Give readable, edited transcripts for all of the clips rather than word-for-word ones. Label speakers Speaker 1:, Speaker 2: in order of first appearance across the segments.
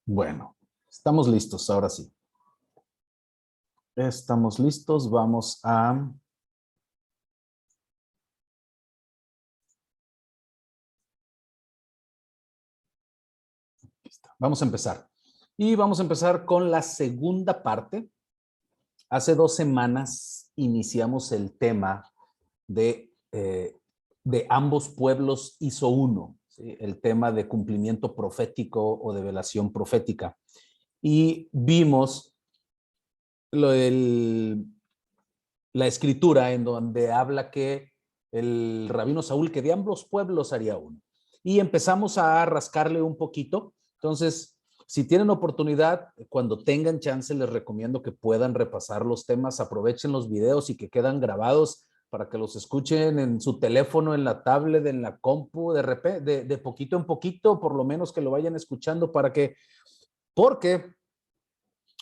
Speaker 1: Bueno, estamos listos, ahora sí. Estamos listos, vamos a... Vamos a empezar. Y vamos a empezar con la segunda parte. Hace 2 semanas iniciamos el tema de ambos pueblos hizo uno, ¿sí? El tema de cumplimiento profético o de revelación profética. Y vimos la escritura en donde habla que el rabino Saúl, que de ambos pueblos haría uno. Y empezamos a rascarle un poquito. Entonces, si tienen oportunidad, cuando tengan chance, les recomiendo que puedan repasar los temas, aprovechen los videos y que quedan grabados para que los escuchen en su teléfono, en la tablet, en la compu, de repente, de poquito en poquito, por lo menos que lo vayan escuchando porque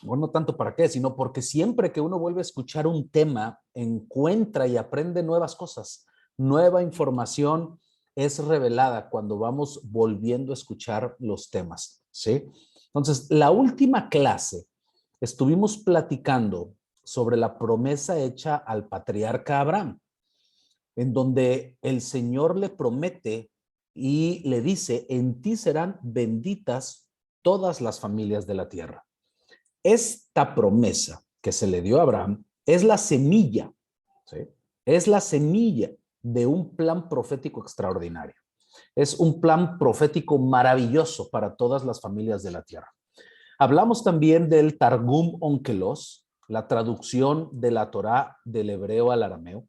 Speaker 1: bueno, no tanto para qué, sino porque siempre que uno vuelve a escuchar un tema, encuentra y aprende nuevas cosas. Nueva información es revelada cuando vamos volviendo a escuchar los temas, ¿sí? Entonces, la última clase estuvimos platicando sobre la promesa hecha al patriarca Abraham, en donde el Señor le promete y le dice, en ti serán benditas todas las familias de la tierra. Esta promesa que se le dio a Abraham es la semilla, ¿sí? Es la semilla de un plan profético extraordinario. Es un plan profético maravilloso para todas las familias de la tierra. Hablamos también del Targum Onkelos, la traducción de la Torá del hebreo al arameo,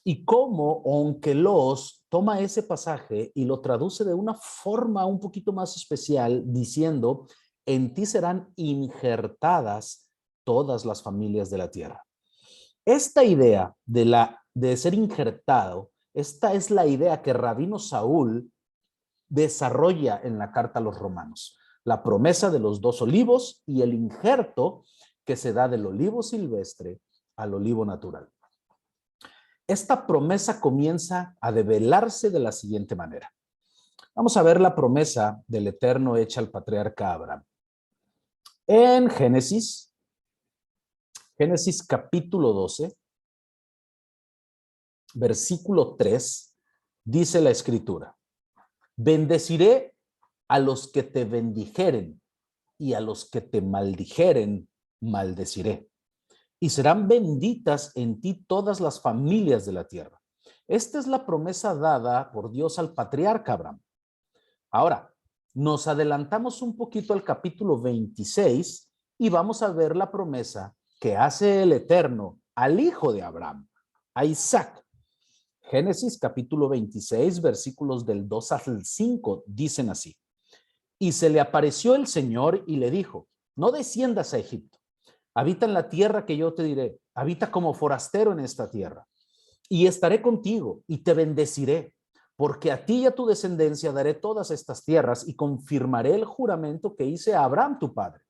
Speaker 1: y cómo Onkelos toma ese pasaje y lo traduce de una forma un poquito más especial, diciendo, en ti serán injertadas todas las familias de la tierra. Esta idea de ser injertado, esta es la idea que Rabino Saúl desarrolla en la carta a los romanos. La promesa de los 2 olivos y el injerto que se da del olivo silvestre al olivo natural. Esta promesa comienza a develarse de la siguiente manera. Vamos a ver la promesa del Eterno hecha al patriarca Abraham. En Génesis capítulo 12, versículo 3, dice la escritura, bendeciré a los que te bendijeren y a los que te maldijeren, maldeciré. Y serán benditas en ti todas las familias de la tierra. Esta es la promesa dada por Dios al patriarca Abraham. Ahora, nos adelantamos un poquito al capítulo 26 y vamos a ver la promesa que hace el Eterno al hijo de Abraham, a Isaac. Génesis capítulo 26, versículos del 2 al 5, dicen así. Y se le apareció el Señor y le dijo, no desciendas a Egipto, habita en la tierra que yo te diré, habita como forastero en esta tierra, y estaré contigo y te bendeciré, porque a ti y a tu descendencia daré todas estas tierras y confirmaré el juramento que hice a Abraham tu padre.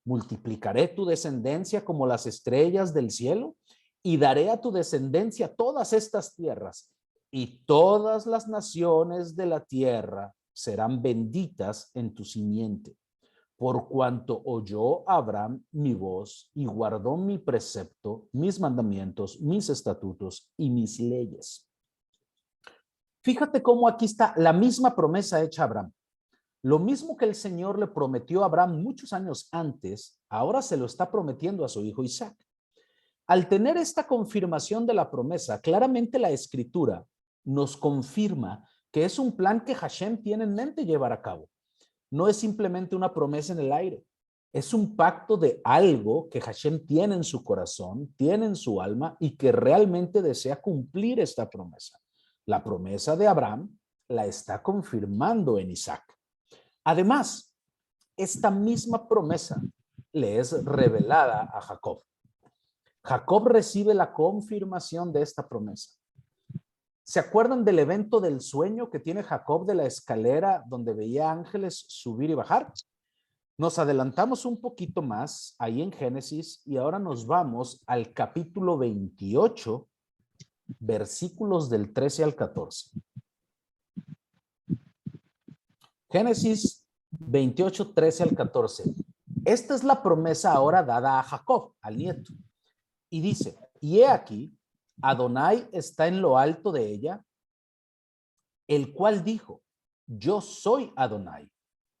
Speaker 1: Multiplicaré tu descendencia como las estrellas del cielo y daré a tu descendencia todas estas tierras y todas las naciones de la tierra serán benditas en tu simiente. Por cuanto oyó Abraham mi voz y guardó mi precepto, mis mandamientos, mis estatutos y mis leyes. Fíjate cómo aquí está la misma promesa hecha a Abraham. Lo mismo que el Señor le prometió a Abraham muchos años antes, ahora se lo está prometiendo a su hijo Isaac. Al tener esta confirmación de la promesa, claramente la Escritura nos confirma que es un plan que Hashem tiene en mente llevar a cabo. No es simplemente una promesa en el aire. Es un pacto de algo que Hashem tiene en su corazón, tiene en su alma y que realmente desea cumplir esta promesa. La promesa de Abraham la está confirmando en Isaac. Además, esta misma promesa le es revelada a Jacob. Jacob recibe la confirmación de esta promesa. ¿Se acuerdan del evento del sueño que tiene Jacob de la escalera donde veía ángeles subir y bajar? Nos adelantamos un poquito más ahí en Génesis y ahora nos vamos al capítulo 28, versículos del 13 al 14. Génesis 28, 13 al 14. Esta es la promesa ahora dada a Jacob, al nieto. Y dice, y he aquí, Adonai está en lo alto de ella, el cual dijo, yo soy Adonai,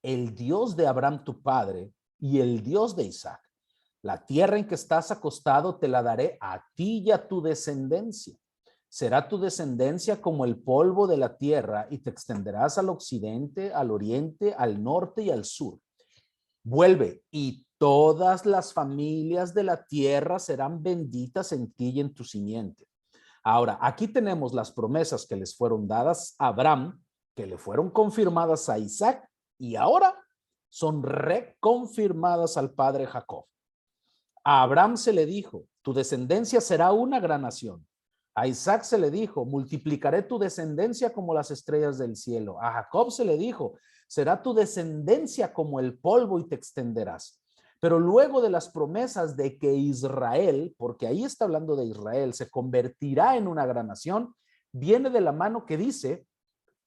Speaker 1: el Dios de Abraham tu padre y el Dios de Isaac. La tierra en que estás acostado te la daré a ti y a tu descendencia. Será tu descendencia como el polvo de la tierra y te extenderás al occidente, al oriente, al norte y al sur. Vuelve y todas las familias de la tierra serán benditas en ti y en tu simiente. Ahora, aquí tenemos las promesas que les fueron dadas a Abraham, que le fueron confirmadas a Isaac y ahora son reconfirmadas al padre Jacob. A Abraham se le dijo, tu descendencia será una gran nación. A Isaac se le dijo, multiplicaré tu descendencia como las estrellas del cielo. A Jacob se le dijo, será tu descendencia como el polvo y te extenderás. Pero luego de las promesas de que Israel, porque ahí está hablando de Israel, se convertirá en una gran nación, viene de la mano que dice,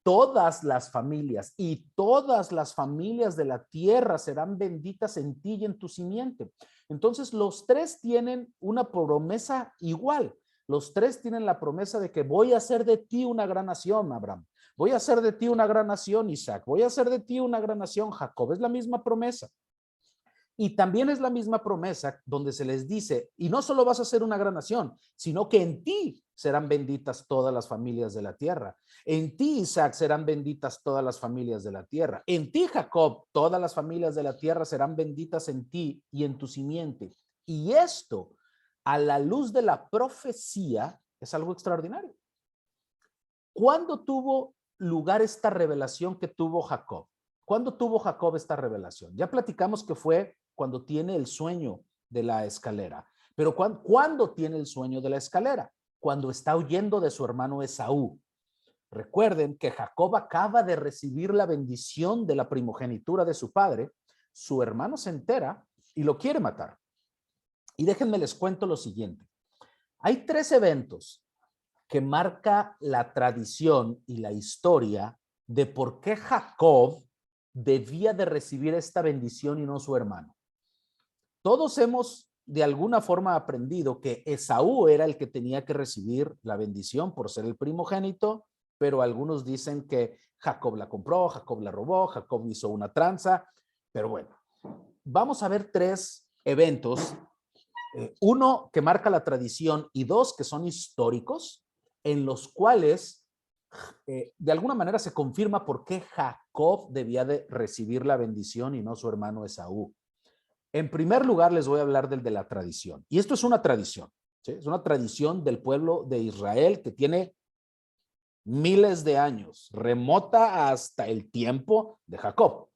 Speaker 1: todas las familias y todas las familias de la tierra serán benditas en ti y en tu simiente. Entonces los tres tienen una promesa igual. Los tres tienen la promesa de que voy a hacer de ti una gran nación, Abraham. Voy a hacer de ti una gran nación, Isaac. Voy a hacer de ti una gran nación, Jacob. Es la misma promesa. Y también es la misma promesa donde se les dice, y no solo vas a ser una gran nación, sino que en ti serán benditas todas las familias de la tierra. En ti, Isaac, serán benditas todas las familias de la tierra. En ti, Jacob, todas las familias de la tierra serán benditas en ti y en tu simiente. Y esto, a la luz de la profecía, es algo extraordinario. ¿Cuándo tuvo lugar esta revelación que tuvo Jacob? ¿Cuándo tuvo Jacob esta revelación? Ya platicamos que fue cuando tiene el sueño de la escalera. Pero ¿cuándo tiene el sueño de la escalera? Cuando está huyendo de su hermano Esaú. Recuerden que Jacob acaba de recibir la bendición de la primogenitura de su padre. Su hermano se entera y lo quiere matar. Y déjenme les cuento lo siguiente. Hay tres eventos que marca la tradición y la historia de por qué Jacob debía de recibir esta bendición y no su hermano. Todos hemos de alguna forma aprendido que Esaú era el que tenía que recibir la bendición por ser el primogénito, pero algunos dicen que Jacob la compró, Jacob la robó, Jacob hizo una tranza, pero bueno, vamos a ver tres eventos, uno que marca la tradición y dos que son históricos, en los cuales de alguna manera se confirma por qué Jacob debía de recibir la bendición y no su hermano Esaú. En primer lugar, les voy a hablar del de la tradición. Y esto es una tradición, ¿sí? Es una tradición del pueblo de Israel que tiene miles de años, remota hasta el tiempo de Jacob.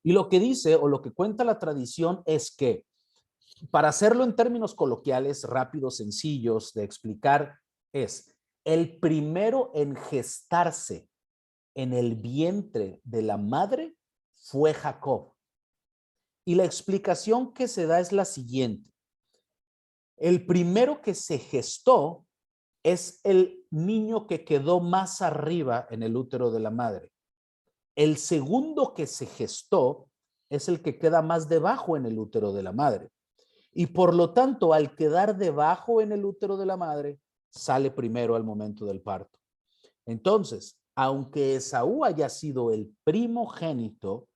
Speaker 1: Y lo que dice o lo que cuenta la tradición es que, para hacerlo en términos coloquiales, rápidos, sencillos de explicar, es el primero en gestarse en el vientre de la madre fue Jacob. Y la explicación que se da es la siguiente. El primero que se gestó es el niño que quedó más arriba en el útero de la madre. El segundo que se gestó es el que queda más debajo en el útero de la madre. Y por lo tanto, al quedar debajo en el útero de la madre, sale primero al momento del parto. Entonces, aunque Esaú haya sido el primogénito,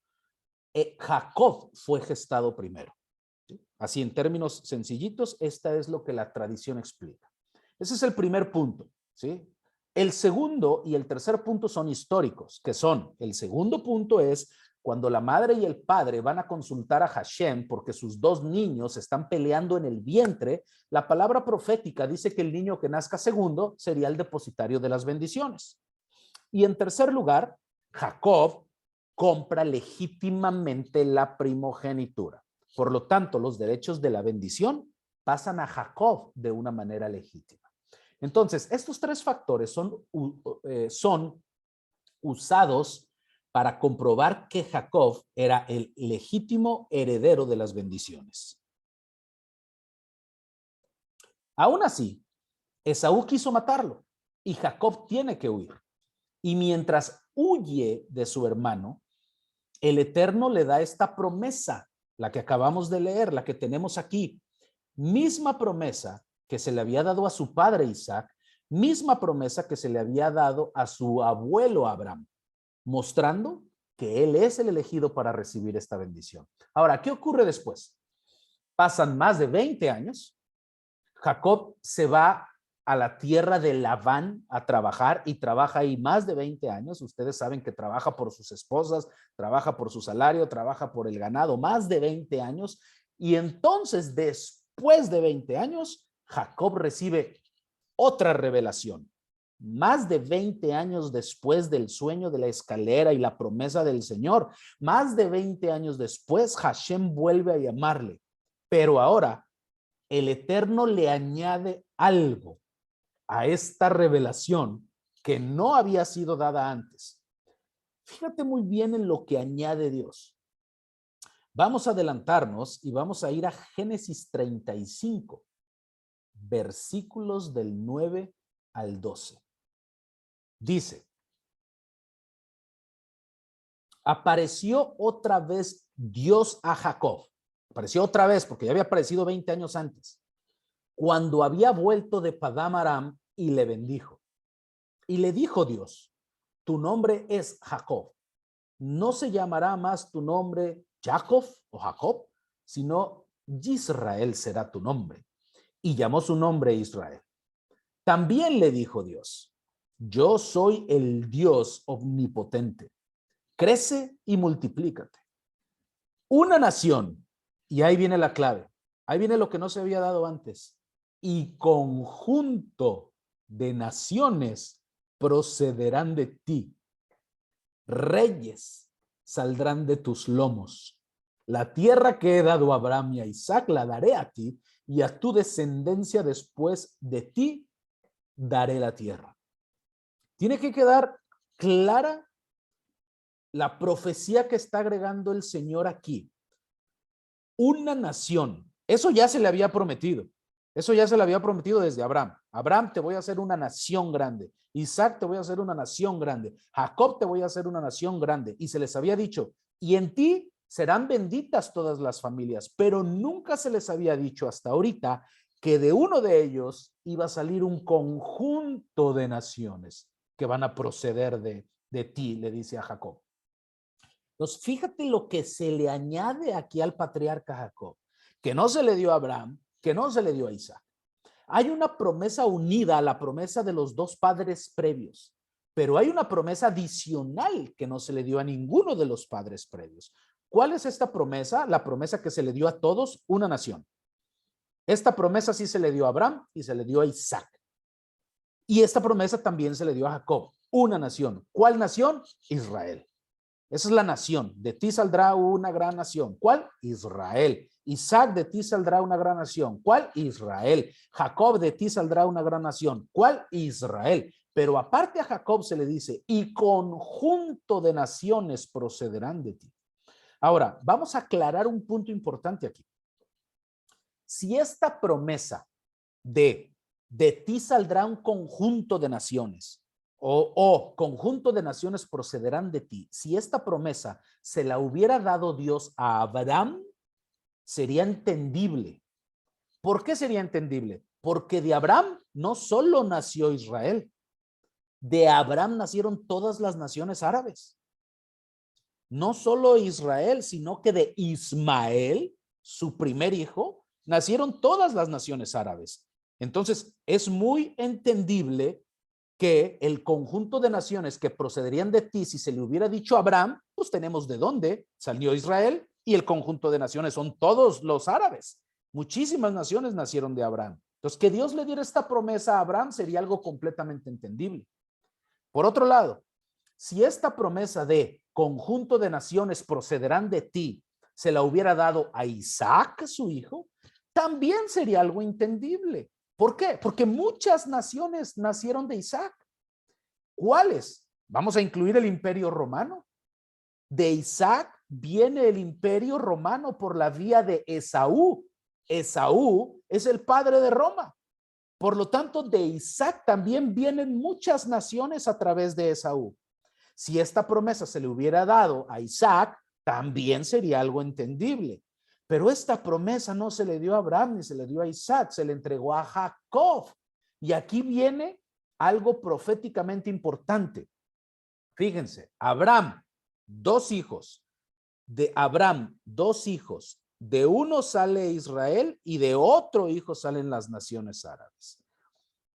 Speaker 1: Jacob fue gestado primero. ¿Sí? Así, en términos sencillitos, esta es lo que la tradición explica. Ese es el primer punto, ¿sí? El segundo y el tercer punto son históricos, que son, el segundo punto es cuando la madre y el padre van a consultar a Hashem porque sus dos niños están peleando en el vientre, la palabra profética dice que el niño que nazca segundo sería el depositario de las bendiciones. Y en tercer lugar, Jacob compra legítimamente la primogenitura. Por lo tanto, los derechos de la bendición pasan a Jacob de una manera legítima. Entonces, estos tres factores son usados para comprobar que Jacob era el legítimo heredero de las bendiciones. Aún así, Esaú quiso matarlo y Jacob tiene que huir. Y mientras huye de su hermano, el Eterno le da esta promesa, la que acabamos de leer, la que tenemos aquí, misma promesa que se le había dado a su padre Isaac, misma promesa que se le había dado a su abuelo Abraham, mostrando que él es el elegido para recibir esta bendición. Ahora, ¿qué ocurre después? Pasan más de 20 años, Jacob se va a la tierra de Labán a trabajar y trabaja ahí más de 20 años. Ustedes saben que trabaja por sus esposas, trabaja por su salario, trabaja por el ganado, más de 20 años. Y entonces, después de 20 años, Jacob recibe otra revelación. Más de 20 años después del sueño de la escalera y la promesa del Señor, más de 20 años después, Hashem vuelve a llamarle. Pero ahora, el Eterno le añade algo a esta revelación que no había sido dada antes. Fíjate muy bien en lo que añade Dios. Vamos a adelantarnos y vamos a ir a Génesis 35, versículos del 9 al 12. Dice, apareció otra vez Dios a Jacob. Apareció otra vez porque ya había aparecido 20 años antes. Cuando había vuelto de Padán Aram y le bendijo. Y le dijo Dios, tu nombre es Jacob. No se llamará más tu nombre Jacob o Jacob, sino Israel será tu nombre. Y llamó su nombre Israel. También le dijo Dios, yo soy el Dios omnipotente. Crece y multiplícate. Una nación, y ahí viene la clave, ahí viene lo que no se había dado antes, y conjunto de naciones procederán de ti. Reyes saldrán de tus lomos. La tierra que he dado a Abraham y a Isaac la daré a ti, y a tu descendencia después de ti daré la tierra. Tiene que quedar clara la profecía que está agregando el Señor aquí. Una nación, eso ya se le había prometido. Eso ya se le había prometido desde Abraham. Abraham, te voy a hacer una nación grande. Isaac, te voy a hacer una nación grande. Jacob, te voy a hacer una nación grande. Y se les había dicho, y en ti serán benditas todas las familias. Pero nunca se les había dicho hasta ahorita que de uno de ellos iba a salir un conjunto de naciones que van a proceder de ti, le dice a Jacob. Entonces, fíjate lo que se le añade aquí al patriarca Jacob, que no se le dio a Abraham, que no se le dio a Isaac. Hay una promesa unida a la promesa de los dos padres previos, pero hay una promesa adicional que no se le dio a ninguno de los padres previos. ¿Cuál es esta promesa? La promesa que se le dio a todos, una nación. Esta promesa sí se le dio a Abraham y se le dio a Isaac. Y esta promesa también se le dio a Jacob, una nación. ¿Cuál nación? Israel. Esa es la nación. De ti saldrá una gran nación. ¿Cuál? Israel. Isaac, de ti saldrá una gran nación. ¿Cuál? Israel. Jacob, de ti saldrá una gran nación. ¿Cuál? Israel. Pero aparte a Jacob se le dice, y conjunto de naciones procederán de ti. Ahora, vamos a aclarar un punto importante aquí. Si esta promesa de ti saldrá un conjunto de naciones, o conjunto de naciones procederán de ti. Si esta promesa se la hubiera dado Dios a Abraham, sería entendible. ¿Por qué sería entendible? Porque de Abraham no solo nació Israel, de Abraham nacieron todas las naciones árabes. No solo Israel, sino que de Ismael, su primer hijo, nacieron todas las naciones árabes. Entonces, es muy entendible que el conjunto de naciones que procederían de ti, si se le hubiera dicho a Abraham, pues tenemos de dónde salió Israel, y el conjunto de naciones son todos los árabes. Muchísimas naciones nacieron de Abraham. Entonces, que Dios le diera esta promesa a Abraham sería algo completamente entendible. Por otro lado, si esta promesa de conjunto de naciones procederán de ti se la hubiera dado a Isaac, su hijo, también sería algo entendible. ¿Por qué? Porque muchas naciones nacieron de Isaac. ¿Cuáles? Vamos a incluir el Imperio Romano. De Isaac viene el Imperio Romano por la vía de Esaú. Esaú es el padre de Roma. Por lo tanto, de Isaac también vienen muchas naciones a través de Esaú. Si esta promesa se le hubiera dado a Isaac, también sería algo entendible. Pero esta promesa no se le dio a Abraham ni se le dio a Isaac, se le entregó a Jacob. Y aquí viene algo proféticamente importante. Fíjense, Abraham, dos hijos. De Abraham, dos hijos. De uno sale Israel y de otro hijo salen las naciones árabes.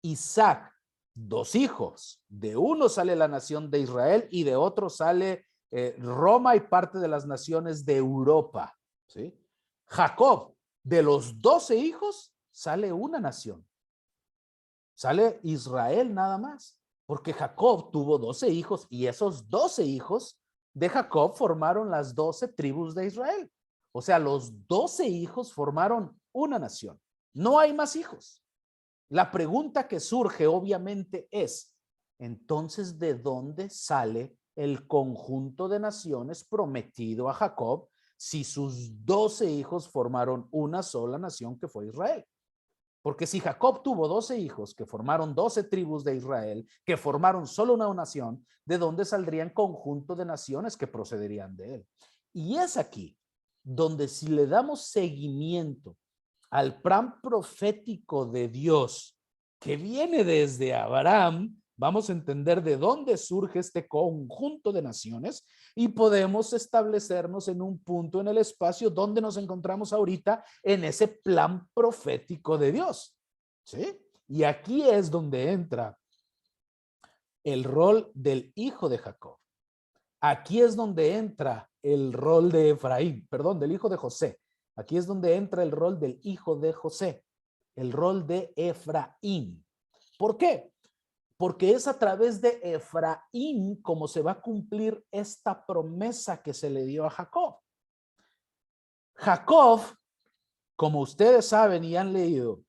Speaker 1: Isaac, dos hijos. De uno sale la nación de Israel y de otro sale Roma y parte de las naciones de Europa. ¿Sí? Jacob, de los 12 hijos sale una nación. Sale Israel nada más. Porque Jacob tuvo 12 hijos y esos 12 hijos de Jacob formaron las 12 tribus de Israel. O sea, los 12 hijos formaron una nación. No hay más hijos. La pregunta que surge obviamente es, entonces, ¿de dónde sale el conjunto de naciones prometido a Jacob si sus 12 hijos formaron una sola nación que fue Israel? Porque si Jacob tuvo 12 hijos que formaron 12 tribus de Israel, que formaron solo una nación, ¿de dónde saldrían conjunto de naciones que procederían de él? Y es aquí donde si le damos seguimiento al plan profético de Dios que viene desde Abraham, vamos a entender de dónde surge este conjunto de naciones y podemos establecernos en un punto en el espacio donde nos encontramos ahorita en ese plan profético de Dios. ¿Sí? Y aquí es donde entra el rol del hijo de Jacob. Aquí es donde entra el rol de Efraín, perdón, del hijo de José. Aquí es donde entra el rol del hijo de José, el rol de Efraín. ¿Por qué? Porque es a través de Efraín como se va a cumplir esta promesa que se le dio a Jacob. Jacob, como ustedes saben y han leído,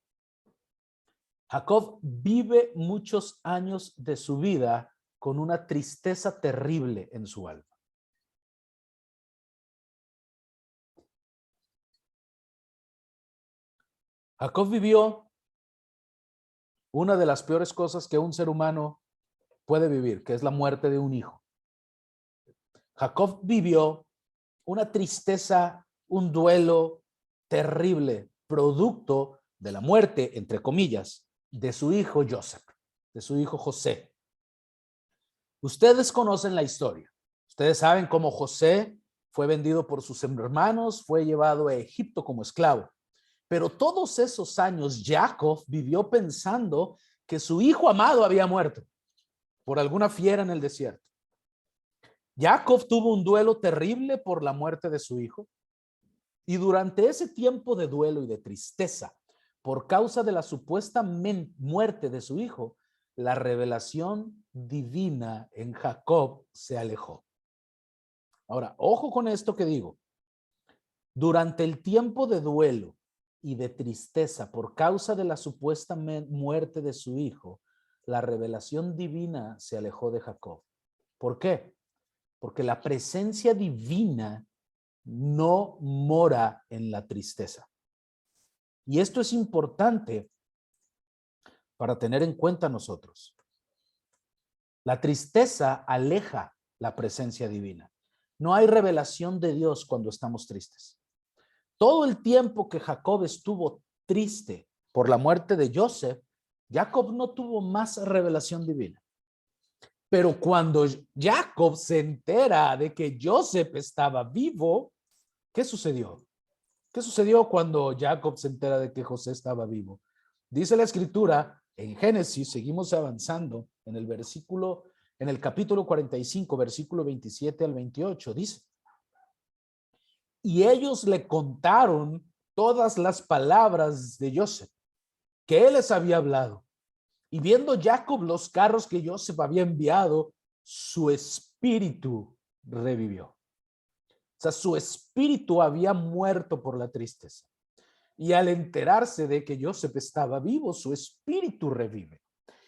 Speaker 1: Jacob vive muchos años de su vida con una tristeza terrible en su alma. Jacob vivió una de las peores cosas que un ser humano puede vivir, que es la muerte de un hijo. Jacob vivió una tristeza, un duelo terrible, producto de la muerte, entre comillas, de su hijo Joseph, de su hijo José. Ustedes conocen la historia. Ustedes saben cómo José fue vendido por sus hermanos, fue llevado a Egipto como esclavo. Pero todos esos años Jacob vivió pensando que su hijo amado había muerto por alguna fiera en el desierto. Jacob tuvo un duelo terrible por la muerte de su hijo y durante ese tiempo de duelo y de tristeza por causa de la supuesta muerte de su hijo, la revelación divina en Jacob se alejó. Ahora, ojo con esto que digo. Durante el tiempo de duelo y de tristeza por causa de la supuesta muerte de su hijo, la revelación divina se alejó de Jacob. ¿Por qué? Porque la presencia divina no mora en la tristeza. Y esto es importante para tener en cuenta nosotros. La tristeza aleja la presencia divina. No hay revelación de Dios cuando estamos tristes. Todo el tiempo que Jacob estuvo triste por la muerte de Joseph, Jacob no tuvo más revelación divina. Pero cuando Jacob se entera de que Joseph estaba vivo, ¿qué sucedió? ¿Qué sucedió cuando Jacob se entera de que José estaba vivo? Dice la escritura en Génesis, seguimos avanzando en el capítulo 45, versículo 27 al 28, dice: y ellos le contaron todas las palabras de Joseph, que él les había hablado. Y viendo Jacob los carros que Joseph había enviado, su espíritu revivió. O sea, su espíritu había muerto por la tristeza. Y al enterarse de que Joseph estaba vivo, su espíritu revive.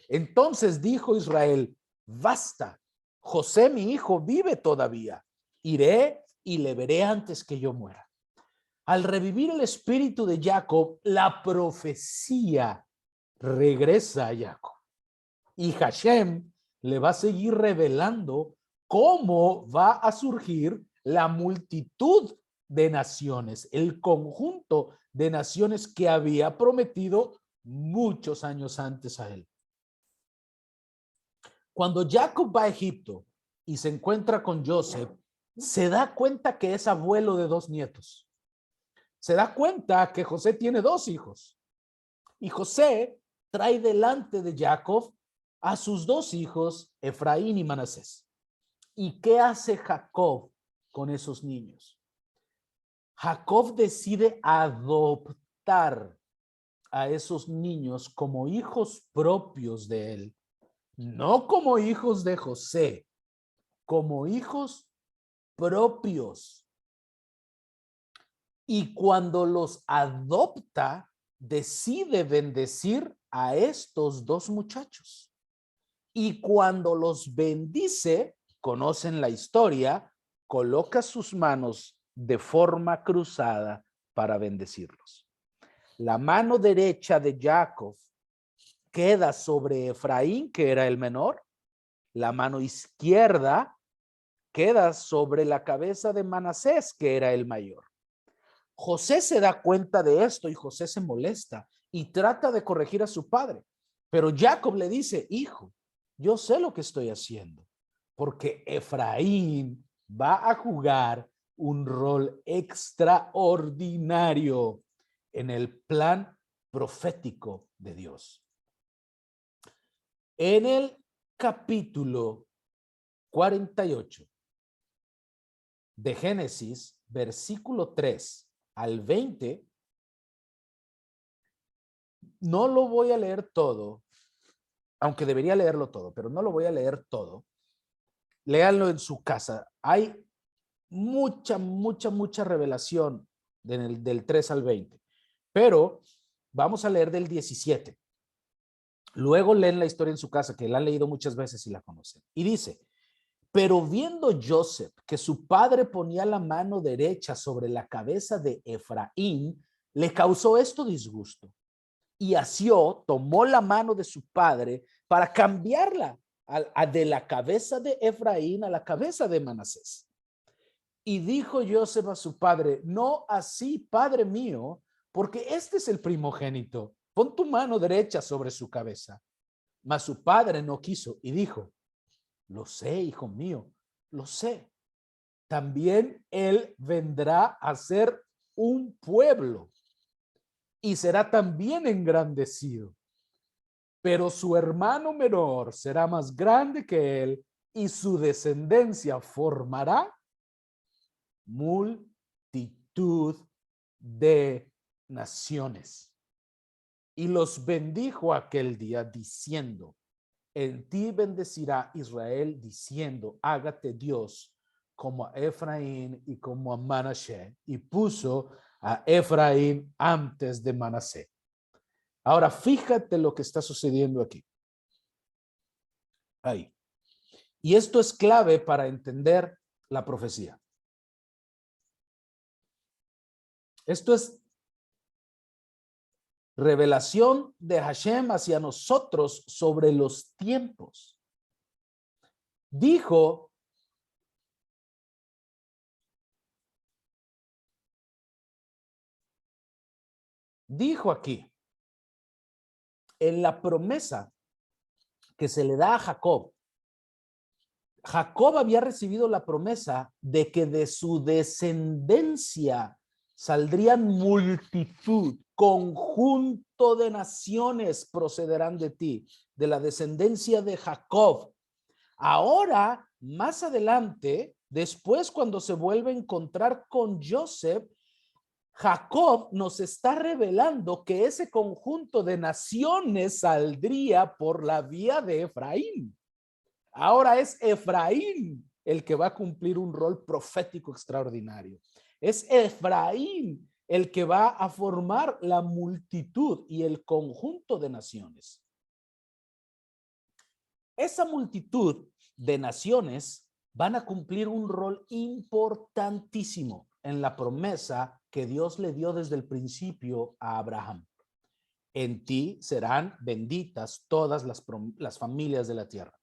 Speaker 1: Entonces dijo Israel: basta, José mi hijo vive todavía. Iré y le veré antes que yo muera. Al revivir el espíritu de Jacob, la profecía regresa a Jacob. Y Hashem le va a seguir revelando cómo va a surgir la multitud de naciones, el conjunto de naciones que había prometido muchos años antes a él. Cuando Jacob va a Egipto y se encuentra con Joseph, se da cuenta que es abuelo de 2 nietos. Se da cuenta que José tiene 2 hijos. Y José trae delante de Jacob a sus 2 hijos, Efraín y Manasés. ¿Y qué hace Jacob con esos niños? Jacob decide adoptar a esos niños como hijos propios de él, no como hijos de José, como hijos propios. Y cuando los adopta, decide bendecir a estos 2 muchachos. Y cuando los bendice, conocen la historia, coloca sus manos de forma cruzada para bendecirlos. La mano derecha de Jacob queda sobre Efraín, que era el menor. La mano izquierda queda sobre la cabeza de Manasés, que era el mayor. José se da cuenta de esto y José se molesta y trata de corregir a su padre. Pero Jacob le dice, hijo, yo sé lo que estoy haciendo, porque Efraín va a jugar un rol extraordinario en el plan profético de Dios. En el capítulo 48 de Génesis, versículo 3 al 20, no lo voy a leer todo, aunque debería leerlo todo, pero no lo voy a leer todo. Léanlo en su casa. Hay mucha revelación del 3 al 20, pero vamos a leer del 17. Luego leen la historia en su casa, que la han leído muchas veces y la conocen. Y dice, pero viendo Joseph que su padre ponía la mano derecha sobre la cabeza de Efraín, le causó esto disgusto. Y asió, tomó la mano de su padre para cambiarla de la cabeza de Efraín a la cabeza de Manasés. Y dijo Joseph a su padre, no así, padre mío, porque este es el primogénito. Pon tu mano derecha sobre su cabeza. Mas su padre no quiso y dijo, lo sé, hijo mío, lo sé. También él vendrá a ser un pueblo y será también engrandecido. Pero su hermano menor será más grande que él y su descendencia formará multitud de naciones. Y los bendijo aquel día diciendo, en ti bendecirá Israel diciendo, hágate Dios como a Efraín y como a Manasés. Y puso a Efraín antes de Manasés. Ahora, fíjate lo que está sucediendo aquí. Ahí. Y esto es clave para entender la profecía. Esto es revelación de Hashem hacia nosotros sobre los tiempos. Dijo aquí, en la promesa que se le da a Jacob, Jacob había recibido la promesa de que de su descendencia saldrían multitud, conjunto de naciones procederán de ti, de la descendencia de Jacob. Ahora, más adelante, después cuando se vuelve a encontrar con Joseph, Jacob nos está revelando que ese conjunto de naciones saldría por la vía de Efraín. Ahora es Efraín el que va a cumplir un rol profético extraordinario. Es Efraín el que va a formar la multitud y el conjunto de naciones. Esa multitud de naciones van a cumplir un rol importantísimo en la promesa que Dios le dio desde el principio a Abraham. En ti serán benditas todas las familias de la tierra.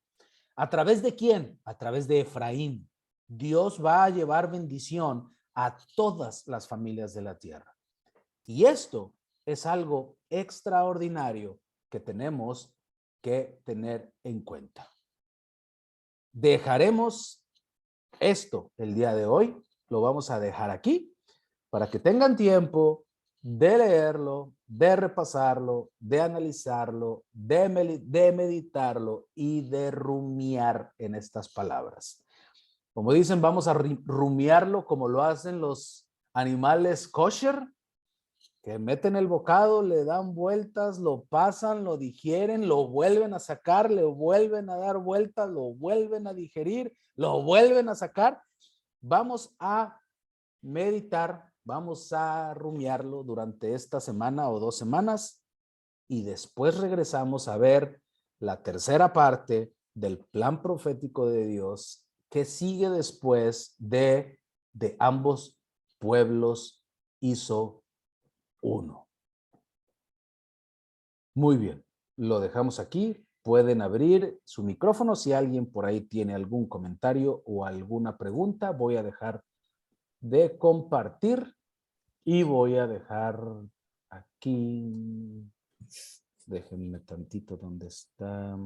Speaker 1: ¿A través de quién? A través de Efraín. Dios va a llevar bendición a todas las familias de la tierra. Y esto es algo extraordinario que tenemos que tener en cuenta. Dejaremos esto el día de hoy, lo vamos a dejar aquí para que tengan tiempo de leerlo, de repasarlo, de analizarlo, de meditarlo y de rumiar en estas palabras. Como dicen, vamos a rumiarlo como lo hacen los animales kosher, que meten el bocado, le dan vueltas, lo pasan, lo digieren, lo vuelven a sacar, le vuelven a dar vueltas, lo vuelven a digerir, lo vuelven a sacar. Vamos a meditar, vamos a rumiarlo durante esta semana o 2 semanas y después regresamos a ver la tercera parte del plan profético de Dios que sigue después de ambos pueblos hizo uno. Muy bien, lo dejamos aquí. Pueden abrir su micrófono si alguien por ahí tiene algún comentario o alguna pregunta. Voy a dejar de compartir y voy a dejar aquí, déjenme tantito donde está.